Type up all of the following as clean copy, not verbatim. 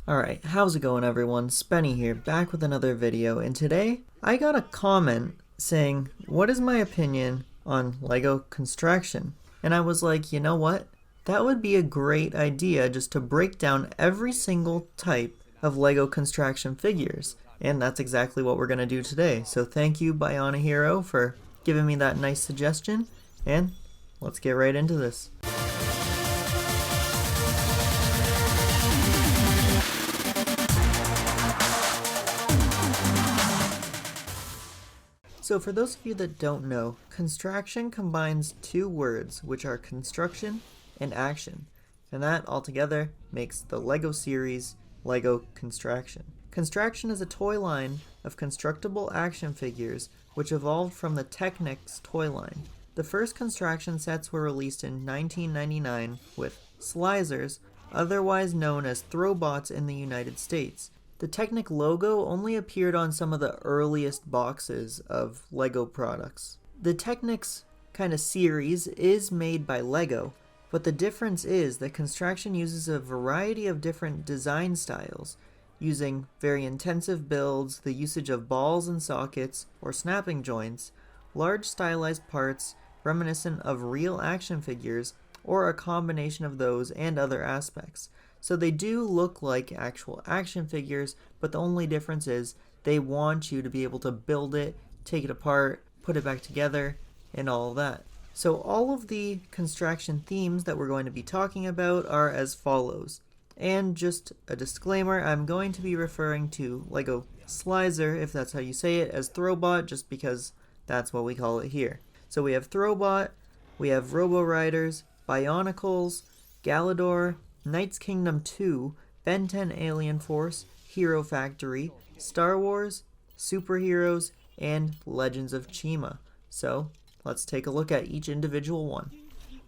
Alright, how's it going everyone? Spenny here, back with another video, and today I got a comment saying, what is my opinion on LEGO Construction? And I was like, you know what? That would be a great idea just to break down every single type of LEGO Construction figures. And that's exactly what we're going to do today. So thank you, Bionicles, for giving me that nice suggestion, and let's get right into this. So for those of you that don't know, construction combines two words, which are construction and action, and that altogether makes the LEGO series LEGO Construction. Construction is a toy line of constructible action figures which evolved from the Technic's toy line. The first construction sets were released in 1999 with Slicers, otherwise known as Throwbots in the United States. The Technic logo only appeared on some of the earliest boxes of LEGO products. The Technic's kind of series is made by LEGO, but the difference is that Construction uses a variety of different design styles, using very intensive builds, the usage of balls and sockets or snapping joints, large stylized parts reminiscent of real action figures, or a combination of those and other aspects. So they do look like actual action figures, but the only difference is they want you to be able to build it, take it apart, put it back together, and all of that. So all of the construction themes that we're going to be talking about are as follows. And just a disclaimer, I'm going to be referring to LEGO Slicer, if that's how you say it, as Throwbot, just because that's what we call it here. So we have Throwbot, we have Robo Riders, Bionicles, Galadore, Knights Kingdom 2, Ben 10 Alien Force, Hero Factory, Star Wars, Superheroes, and Legends of Chima. So, let's take a look at each individual one.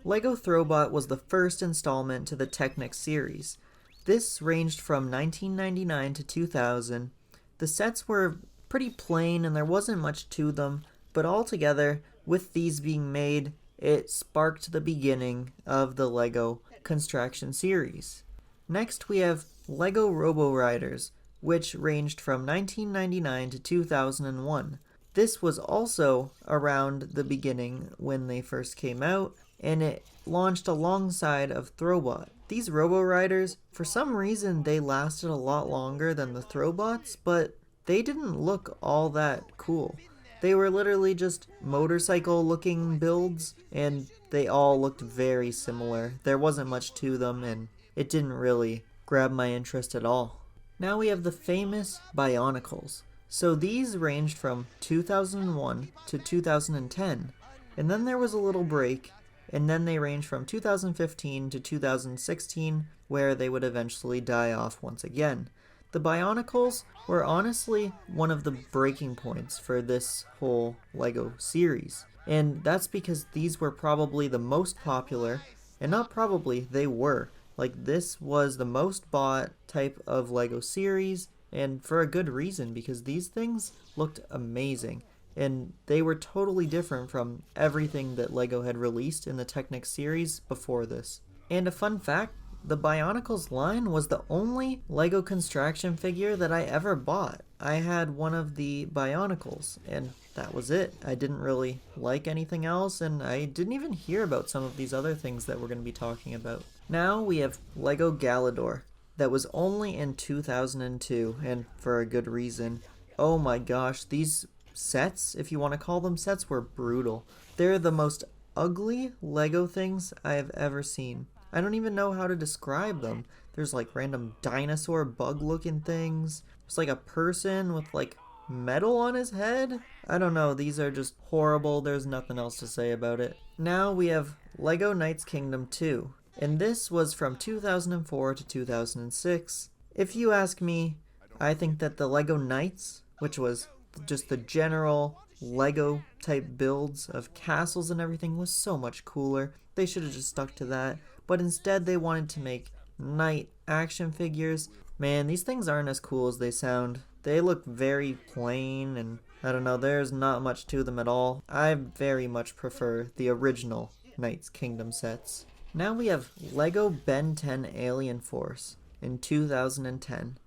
LEGO Throwbot was the first installment to the Technic series. This ranged from 1999 to 2000. The sets were pretty plain and there wasn't much to them, but altogether, with these being made, it sparked the beginning of the LEGO Construction series. Next we have LEGO Robo Riders, which ranged from 1999 to 2001. This was also around the beginning when they first came out, and it launched alongside of Throwbot. These Robo Riders, for some reason they lasted a lot longer than the Throwbots, but they didn't look all that cool. They were literally just motorcycle looking builds, and they all looked very similar. There wasn't much to them, and it didn't really grab my interest at all. Now we have the famous Bionicles. So these ranged from 2001 to 2010, and then there was a little break, and then they ranged from 2015 to 2016, where they would eventually die off once again. The Bionicles were honestly one of the breaking points for this whole LEGO series. And that's because these were probably the most popular, and not probably, they were. Like, this was the most bought type of LEGO series, and for a good reason, because these things looked amazing. And they were totally different from everything that LEGO had released in the Technic series before this. And a fun fact, the Bionicles line was the only LEGO Construction figure that I ever bought. I had one of the Bionicles, and that was it. I didn't really like anything else, and I didn't even hear about some of these other things that we're going to be talking about. Now we have LEGO Galadore. That was only in 2002, and for a good reason. Oh my gosh, these sets, if you want to call them sets, were brutal. They're the most ugly LEGO things I have ever seen. I don't even know how to describe them. There's like random dinosaur bug looking things. There's like a person with like metal on his head. I don't know, these are just horrible. There's nothing else to say about it. Now we have LEGO Knights Kingdom 2. And this was from 2004 to 2006. If you ask me, I think that the LEGO Knights, which was just the general LEGO type builds of castles and everything, was so much cooler. They should have just stuck to that. But instead they wanted to make knight action figures. Man, these things aren't as cool as they sound. They look very plain, and I don't know, there's not much to them at all. I very much prefer the original Knights Kingdom sets. Now we have LEGO Ben 10 Alien Force. in 2010.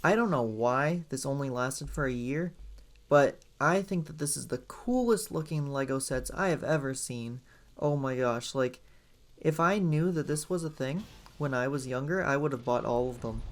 I don't know why this only lasted for a year, but I think that this is the coolest looking LEGO sets I have ever seen. Oh my gosh, like, if I knew that this was a thing when I was younger, I would have bought all of them.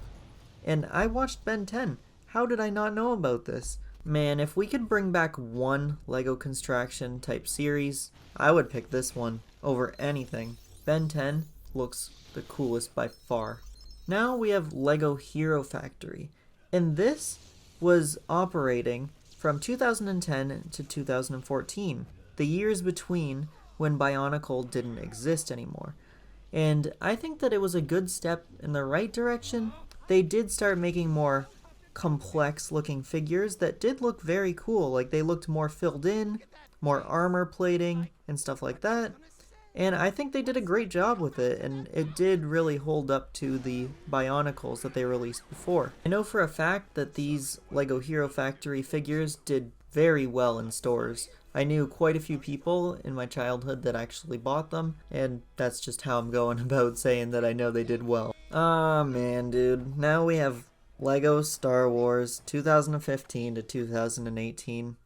And I watched Ben 10. How did I not know about this? Man, if we could bring back one LEGO Construction type series, I would pick this one over anything. Ben 10 looks the coolest by far. Now we have LEGO Hero Factory, and this was operating from 2010 to 2014, the years between when Bionicle didn't exist anymore. And I think that it was a good step in the right direction. They did start making more complex looking figures that did look very cool. Like, they looked more filled in, more armor plating and stuff like that. And I think they did a great job with it, and it did really hold up to the Bionicles that they released before. I know for a fact that these LEGO Hero Factory figures did very well in stores. I knew quite a few people in my childhood that actually bought them, and that's just how I'm going about saying that I know they did well. Ah, man, dude. Now we have LEGO Star Wars 2015 to 2018.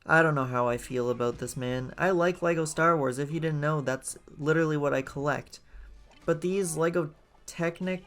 I don't know how I feel about this, man. I like LEGO Star Wars. If you didn't know, that's literally what I collect. But these LEGO Technic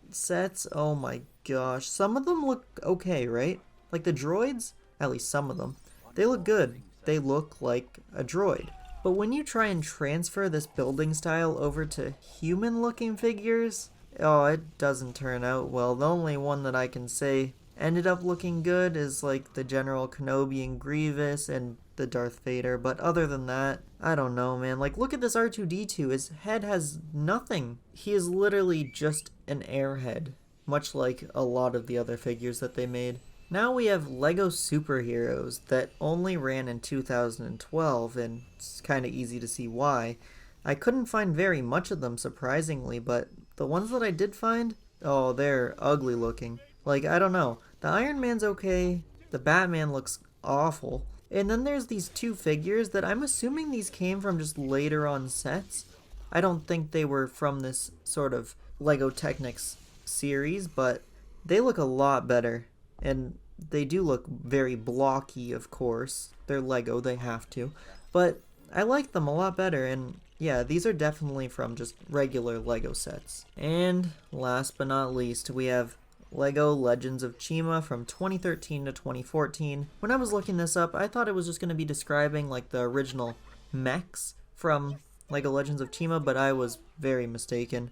sets, oh my gosh. Some of them look okay, right? Like the droids, at least some of them, they look good. They look like a droid. But when you try and transfer this building style over to human-looking figures, oh, it doesn't turn out well. The only one that I can say ended up looking good is like the General Kenobi and Grievous and the Darth Vader, but other than that, I don't know, man. Like, look at this R2-D2. His head has nothing. He is literally just an airhead, much like a lot of the other figures that they made. Now we have LEGO Superheroes that only ran in 2012, and it's kind of easy to see why. I couldn't find very much of them, surprisingly, but the ones that I did find, oh, they're ugly looking. Like, I don't know. The Iron Man's okay. The Batman looks awful. And then there's these two figures that I'm assuming these came from just later on sets. I don't think they were from this sort of LEGO Technics series, but they look a lot better. And they do look very blocky, of course. They're LEGO, they have to. But I like them a lot better, and yeah, these are definitely from just regular LEGO sets. And last but not least, we have LEGO Legends of Chima from 2013 to 2014. When I was looking this up, I thought it was just going to be describing like the original mechs from LEGO Legends of Chima, but I was very mistaken.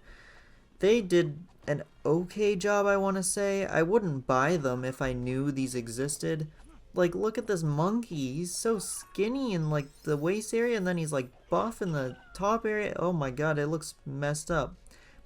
They did an okay job, I want to say. I wouldn't buy them if I knew these existed. Like, look at this monkey. He's so skinny in like the waist area, and then he's like buff in the top area. Oh my god, it looks messed up.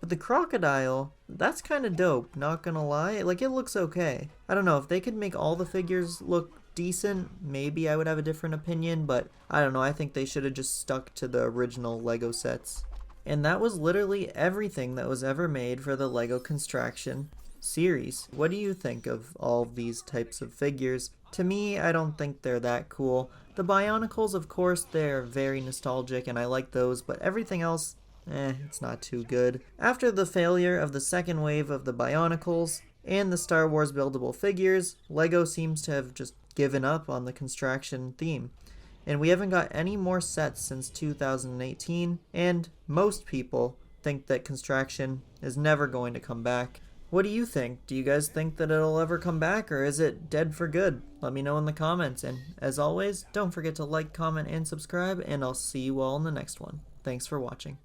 But the crocodile, that's kind of dope, not gonna lie. Like, it looks okay. I don't know, if they could make all the figures look decent, maybe I would have a different opinion, but I don't know, I think they should have just stuck to the original LEGO sets. And that was literally everything that was ever made for the LEGO Construction series. What do you think of all of these types of figures? To me, I don't think they're that cool. The Bionicles, of course, they're very nostalgic, and I like those, but everything else, it's not too good. After the failure of the second wave of the Bionicles and the Star Wars buildable figures, LEGO seems to have just given up on the construction theme. And we haven't got any more sets since 2018, and most people think that construction is never going to come back. What do you think? Do you guys think that it'll ever come back, or is it dead for good? Let me know in the comments, and as always, don't forget to like, comment, and subscribe, and I'll see you all in the next one. Thanks for watching.